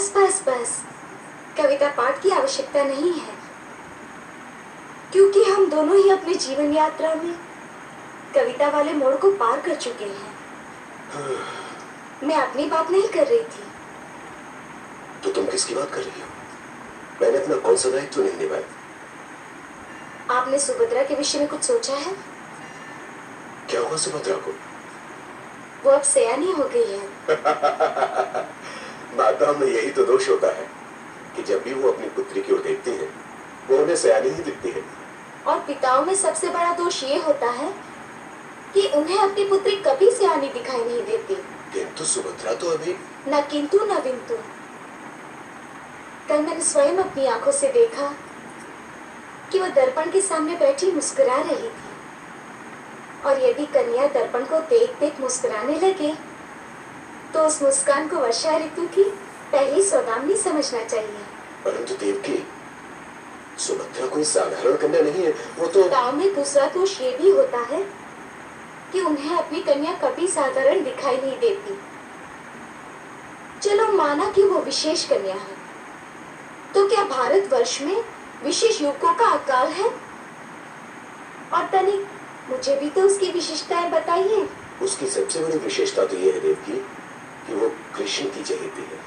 बस बस बस, कविता पाठ की आवश्यकता नहीं है, क्योंकि हम दोनों ही अपने जीवन यात्रा में कविता वाले मोड़ को पार कर चुके हैं। मैं अपनी बात नहीं कर रही थी। तो तुम किसकी बात कर रही हो? मैंने अपना कौन सा दायित्व नहीं निभाया? आपने सुभद्रा के विषय में कुछ सोचा है? क्या हुआ सुभद्रा को? वो अब सयानी हो गई है। माता में यही तो दोष होता है कि जब भी वो अपनी पुत्री की ओर देखती है, वो उन्हें सयानी ही दिखती है। और पिताओं में सबसे बड़ा दोष ये होता है कि उन्हें अपनी पुत्री कभी सयानी दिखाई नहीं देती। किंतु सुभद्रा तो अभी न किंतु न विंतु। कल मैंने स्वयं अपनी आंखों से देखा कि वो दर्पण के सामने बैठी मुस्कुरा रही थी, और यदि कन्या दर्पण को देख देख मुस्कुराने लगे तो उस मुस्कान को वर्षा ऋतु की पहली सौदामिनी समझना चाहिए। परंतु देवकी, सुभद्रा कोई साधारण कन्या नहीं है। वो तो गांव में दूसरा दोष ये भी होता है कि उन्हें अपनी कन्या कभी साधारण दिखाई नहीं देती। चलो माना कि वो विशेष कन्या है, तो क्या भारतवर्ष में विशेष युवकों का अकाल है? और तनिक मुझे भी तो उसकी विशेषताएं बताइए। उसकी सबसे बड़ी विशेषता तो ये है देवकी कि वो कृष्ण की चहेती है।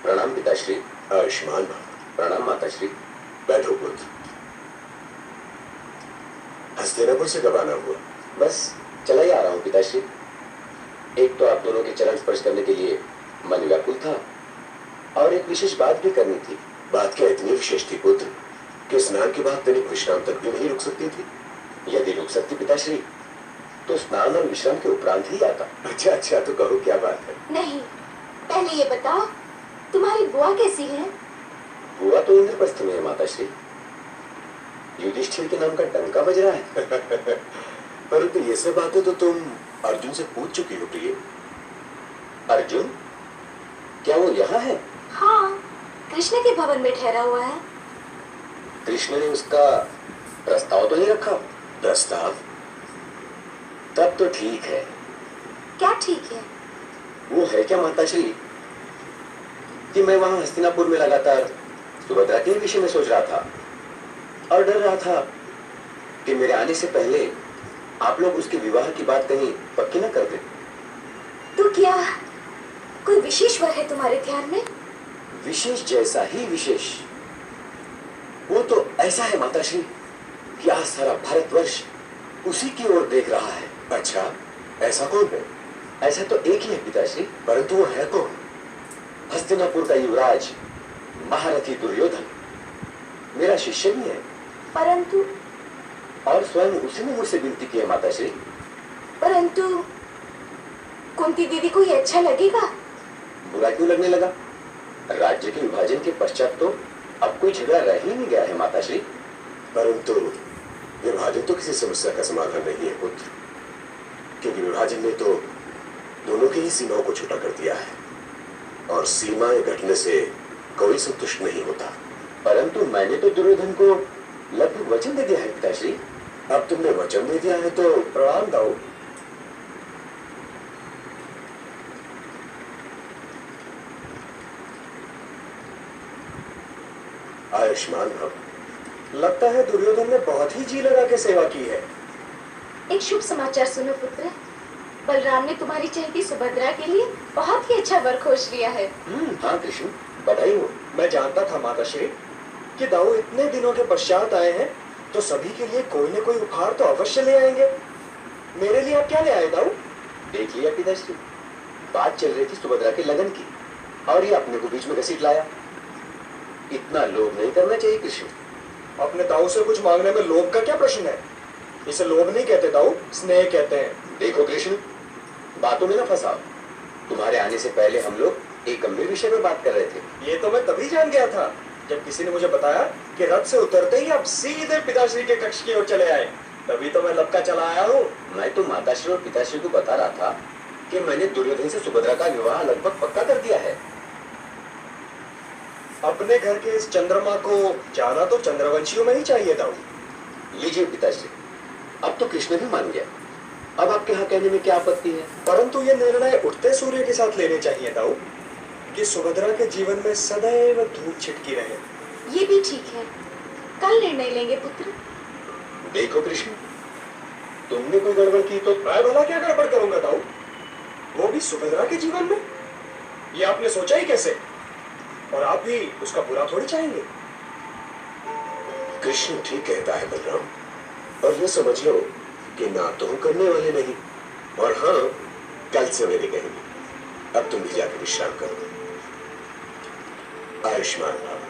प्रणाम पिताश्री। आयुष्मान भव। प्रणाम माताश्री। बैठो पुत्र। हस्तिनापुर से कब आना हुआ? बस चला ही आ रहा हूँ पिताश्री। एक तो आप दोनों के चरण स्पर्श करने के लिए मन व्याकुल था, और एक विशेष बात भी करनी थी। बात क्या इतनी विशेष थी पुत्र कि स्नान के बाद तनिक विश्राम तक भी नहीं रुक सकती थी? यदि रुक सकती पिताश्री तो स्नान और विश्राम के उपरांत ही आता। अच्छा अच्छा, तो कहो क्या बात है? नहीं, पहले ये बताओ तुम्हारी बुआ कैसी है? बुआ तो इंद्रप्रस्थ में है माताश्री। युधिष्ठिर के नाम का डंका बज रहा है। परंतु ये सब बातें तो तुम अर्जुन से पूछ चुकी हो प्रिय। अर्जुन? क्या वो यहाँ है? हाँ, कृष्ण के भवन में ठहरा हुआ है। कृष्ण ने उसका प्रस्ताव तो नहीं रखा? प्रस्ताव? तब तो ठीक है। क्या ठीक है? वो है क्या माताश्री कि मैं वहां हस्तिनापुर में लगातार सुभद्रा के विषय में सोच रहा था, और डर रहा था कि मेरे आने से पहले आप लोग उसके विवाह की बात कहीं पक्की न कर दे। तो क्या कोई विशेष वर है तुम्हारे ध्यान में? विशेष जैसा ही विशेष। वो तो ऐसा है माताश्री कि आज सारा भारतवर्ष उसी की ओर देख रहा है। अच्छा, ऐसा कौन है? ऐसा तो एक ही है पिताश्री। परंतु वो है कौन? हस्तिनापुर का युवराज महारथी दुर्योधन मेरा शिष्य भी है। परंतु और स्वयं उसी ने मुझसे विनती की है माताश्री। परंतु कुंती दीदी को ये अच्छा लगेगा? बुरा क्यों लगने लगा? राज्य के विभाजन के पश्चात तो अब कोई झगड़ा रह ही नहीं गया है माताश्री। परंतु विभाजन तो किसी समस्या का समाधान नहीं है पुत्र, क्योंकि विभाजन ने तो दोनों की ही सीमाओं को छोटा कर दिया है, और सीमाएं घटने से कोई संतुष्ट नहीं होता। परंतु मैंने तो दुर्योधन को लगभग वचन दे दिया है पिताश्री। अब तुमने वचन दे दिया है तो प्रणाम दो। आयुष्मान भव। लगता है दुर्योधन ने बहुत ही जी लगा के सेवा की है। एक शुभ समाचार सुनो पुत्र, बलराम ने तुम्हारी चहेती सुभद्रा के लिए बहुत ही अच्छा वर खोज लिया है। हाँ कृष्ण, बधाई हो। मैं जानता था माताश्री कि दाऊ इतने दिनों के पश्चात आए हैं, तो सभी के लिए कोई न कोई उपहार तो अवश्य ले आएंगे। मेरे लिए आप क्या ले आए दाऊ? देख लिया पिताश्री, बात चल रही थी सुभद्रा के लगन की, और ये अपने को बीच में घसीट लाया। इतना लोभ नहीं करना चाहिए कृष्ण। अपने दाऊ से कुछ मांगने में लोभ का क्या प्रश्न है? इसे लोभ नहीं कहते दाऊ, स्नेह कहते हैं। देखो कृष्ण, बातों में ना फंसाओ। तुम्हारे आने से पहले हम लोग एक गंभीर विषय में बात कर रहे थे। ये तो मैं तभी जान गया था जब किसी ने मुझे बताया कि रथ से उतरते ही आप सीधे पिताश्री के कक्ष की ओर चले आए। तभी तो मैं लपका चला आया हूँ। मैं तो माताश्री और पिताश्री को बता रहा था कि मैंने दुर्योधन से सुभद्रा का विवाह लगभग पक्का कर दिया है। अपने घर के इस चंद्रमा को जाना तो चंद्रवंशियों में ही चाहिए दाऊ। लीजिए पिताश्री, अब तो कृष्ण भी मान गया। अब आपके यहाँ कहने में क्या आपत्ति है? परंतु ये निर्णय उठते सूर्य के साथ लेने चाहिए दाऊ, कि सुभद्रा के जीवन में सदैव धूप छिटकी रहे। ये भी ठीक है, कल निर्णय लेंगे पुत्र। देखो कृष्ण, तुमने कोई गड़बड़ की तो मैं भला क्या गड़बड़ करूंगा दाऊ, वो भी सुभद्रा के जीवन में? ये आपने सोचा ही कैसे? और आप भी उसका बुरा थोड़ी चाहेंगे। कृष्ण ठीक कहता है बलराम, और ये समझ लो कि ना तो हम करने वाले नहीं, और हाँ, कल सवेरे कहेंगे। अब तुम भी जाकर विश्राम करो। आयुष्मान भव।